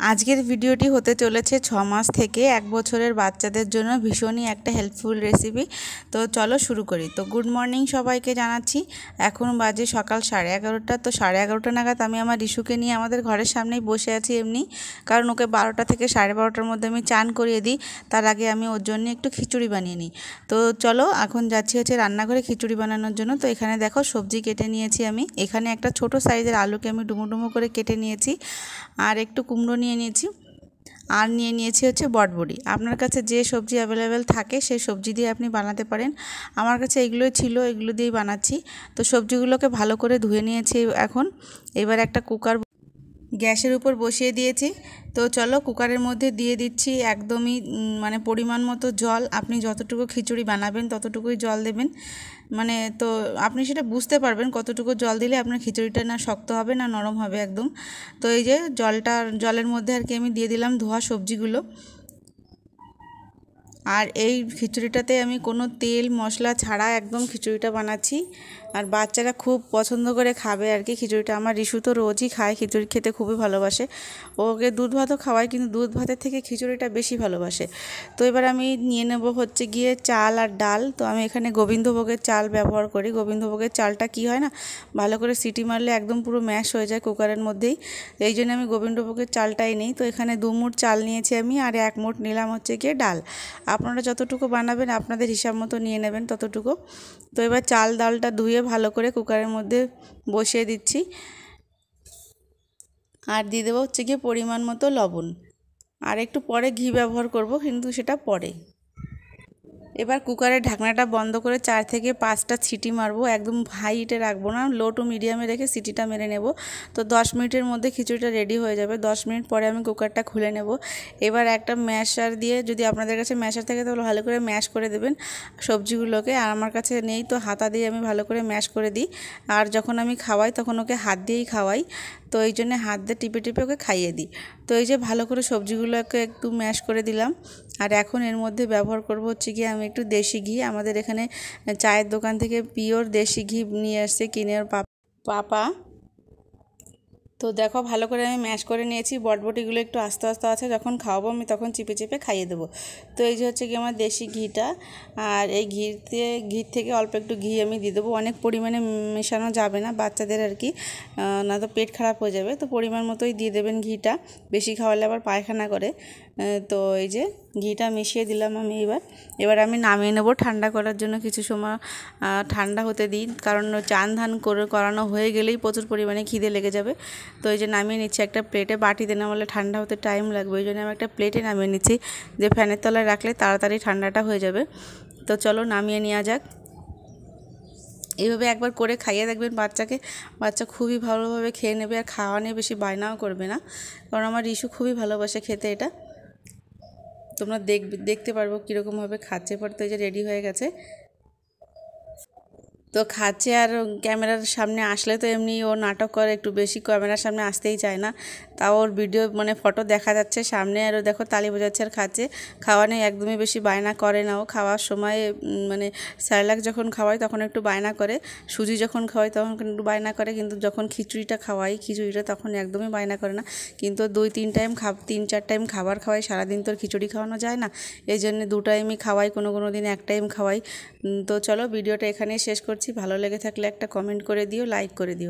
আজকের ভিডিওটি হতে চলেছে 6 মাস থেকে 1 বছরের বাচ্চাদের জন্য ভীষণই একটা হেল্পফুল রেসিপি। তো চলো শুরু করি। তো গুড মর্নিং সবাইকে জানাচ্ছি। এখন বাজে সকাল 11:30। তো 11:30 নাগাদ আমি আমার রিশুকে নিয়ে আমাদের ঘরের সামনেই বসে আছি এমনি, কারণ ওকে 12টা থেকে 12:30টার মধ্যে আমি চান করিয়ে দিই। তার আগে আমি ওর জন্য একটু খিচুড়ি বানিয়ে নিই। তো চলো এখন যাচ্ছি হচ্ছে রান্নাঘরে খিচুড়ি বানানোর জন্য। তো এখানে দেখো সবজি কেটে নিয়েছি আমি। এখানে একটা ছোট সাইজের আলুকে আমি ডুমো ডুমো করে কেটে নিয়েছি, আর একটু কুমড়ো নিয়ে নিয়েছি, আর নিয়ে নিয়েছি হচ্ছে বটবড়ি। আপনার কাছে যে সবজি অ্যাভেলেবেল থাকে সেই সবজি দিয়ে আপনি বানাতে পারেন। আমার কাছে এগুলোই ছিল, এগুলো দিয়েই বানাচ্ছি। তো সবজিগুলোকে ভালো করে ধুয়ে নিয়েছি। এখন এবার একটা কুকার গ্যাসের উপর বসিয়ে দিয়েছি। তো চলো কুকারের মধ্যে দিয়ে দিচ্ছি একদমই মানে পরিমাণ মতো জল। আপনি যতটুকু খিচুড়ি বানাবেন ততটুকুই জল দেবেন। মানে তো আপনি সেটা বুঝতে পারবেন কতটুকু জল দিলে আপনার খিচুড়িটা না শক্ত হবে না নরম হবে একদম। তো এই যে জলের মধ্যে আর কি আমি দিয়ে দিলাম ধোয়া সবজিগুলো। আর এই খিচুড়িটাতে আমি কোনো তেল মশলা ছাড়া একদম খিচুড়িটা বানাচ্ছি, আর বাচ্চারা খুব পছন্দ করে খাবে আর কি খিচুড়িটা। আমার রিশু তো রোজই খায়, খিচুড়ি খেতে খুবই ভালোবাসে। ওকে দুধ ভাতও খাওয়াই, কিন্তু দুধ ভাতের থেকে খিচুড়িটা বেশি ভালোবাসে। তো এবার আমি নিয়ে নেব হচ্ছে গিয়ে চাল আর ডাল। তো আমি এখানে গোবিন্দভোগের চাল ব্যবহার করি। গোবিন্দভোগের চালটা কি হয় না, ভালো করে সিটি মারলে একদম পুরো ম্যাশ হয়ে যায় কুকারের মধ্যেই। এই জন্য আমি গোবিন্দভোগের চালটাই নিই। তো এখানে 2 মুঠ চাল নিয়েছি আমি, আর 1 মুঠ নিলাম হচ্ছে গিয়ে ডাল। আপনারা যতটুকু বানাবেন আপনাদের হিসাব মতো নিয়ে নেবেন ততটুকু। তো এবার চাল ডালটা ধুয়ে ভালো করে কুকারের মধ্যে বসিয়ে দিচ্ছি, আর দিয়ে দেবো হচ্ছে গিয়ে পরিমাণ মতো লবণ। আর একটু পরে ঘি ব্যবহার করব, কিন্তু সেটা পরে। এবার কুকারের ঢাকনাটা বন্ধ করে 4 থেকে 5টা সিটি মারবো। একদম হাই হিটে রাখবো না, লো টু মিডিয়ামে রেখে সিটিটা মেরে নেব। তো 10 মিনিটের মধ্যে খিচুড়িটা রেডি হয়ে যাবে। 10 মিনিট পরে আমি কুকারটা খুলে নেব। এবার একটা ম্যাশার দিয়ে, যদি আপনাদের কাছে ম্যাশার থাকে তাহলে ভালো করে ম্যাশ করে দেবেন সবজিগুলোকে। আর আমার কাছে নেই, তো হাতা দিয়ে আমি ভালো করে ম্যাশ করে দিই। আর যখন আমি খাওয়াই তখন ওকে হাত দিয়েই খাওয়াই। তো এই জন্য হাত দিয়ে টিপে টিপে ওকে খাইয়ে দিই। তো এই যে ভালো করে সবজিগুলোকে একটু ম্যাশ করে দিলাম। আর এখন এর মধ্যে ব্যবহার করব হচ্ছে গিয়ে আমি একটু দেশি ঘি। আমাদের এখানে চায়ের দোকান থেকে পিওর দেশি ঘি নিয়ে আসছে কিনে ওর পাপা। তো দেখো ভালো করে আমি ম্যাশ করে নিয়েছি। বটবটিগুলো একটু আস্তে আস্তে আছে, যখন খাওয়াবো আমি তখন চিপে চিপে খাইয়ে দেবো। তো এই যে হচ্ছে কি আমার দেশি ঘিটা, আর এই ঘির থেকে অল্প একটু ঘি আমি দিয়ে দেবো। অনেক পরিমাণে মেশানো যাবে না বাচ্চাদের আর কি, না তো পেট খারাপ হয়ে যাবে। তো পরিমাণ মতোই দিয়ে দেবেন ঘিটা, বেশি খাওয়ালে আবার পায়খানা করে। তো এই যে ঘিটা মিশিয়ে দিলাম আমি। এবার আমি নামিয়ে নেব ঠান্ডা করার জন্য। কিছু সময় ঠান্ডা হতে দিই, কারণ চান ধান করানো হয়ে গেলেই প্রচুর পরিমাণে খিদে লেগে যাবে। তো এই যে নামিয়ে নিচ্ছি একটা প্লেটে। বাটিতে না হলে ঠান্ডা হতে টাইম লাগবে, ওই জন্য আমি একটা প্লেটে নামিয়ে নিচ্ছি, যে ফ্যানের তলায় রাখলে তাড়াতাড়ি ঠান্ডাটা হয়ে যাবে। তো চলো নামিয়ে নেওয়া যাক। এইভাবে একবার করে খাইয়ে দেখবেন বাচ্চাকে, বাচ্চা খুবই ভালোভাবে খেয়ে নেবে, আর খাওয়া নিয়ে বেশি বায়নাও করবে না, কারণ আমার রিশু খুবই ভালোবাসে খেতে এটা। তোমরা দেখতে পারবো কীরকমভাবে খাচ্ছে। পর তো এই যে রেডি হয়ে গেছে। তো খাচ্ছে, আর ক্যামেরার সামনে আসলে তো এমনি ও নাটক করে, একটু বেশি ক্যামেরার সামনে আসতেই চায় না। তাও ওর ভিডিও মানে ফটো দেখা যাচ্ছে সামনে, আর ও দেখো তালি বোঝাচ্ছে আর খাচ্ছে। খাওয়া নিয়ে একদমই বেশি বায়না করে না ও। খাওয়ার সময় মানে স্যারেলাক যখন খাওয়াই তখন একটু বায়না করে, সুজি যখন খাওয়াই তখন একটু বায়না করে, কিন্তু যখন খিচুড়িটা তখন একদমই বায়না করে না। কিন্তু 2-3 টাইম 3-4 টাইম খাবার খাওয়াই, সারাদিন তোর খিচুড়ি খাওয়ানো যায় না, এই জন্য 2 টাইমই খাওয়াই, কোনো দিন 1 টাইম খাওয়াই। তো চলো ভিডিওটা এখানেই শেষ করছি। ভালো লেগে থাকলে একটা কমেন্ট করে দিও, লাইক করে দিও।